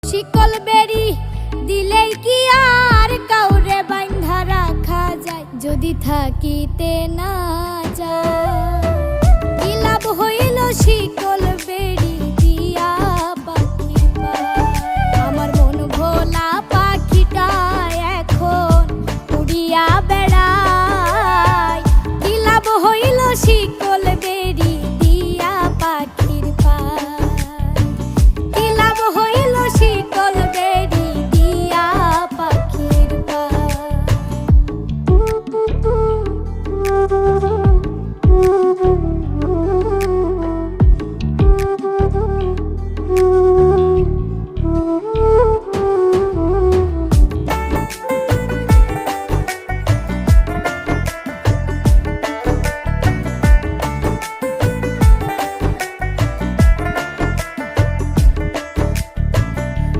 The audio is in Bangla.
শিকল বেরি দিলেই কি আর কাউরে বাঁধা রাখা যায়, যদি থাকিতে না যায়। কি লাভ হইল শিকল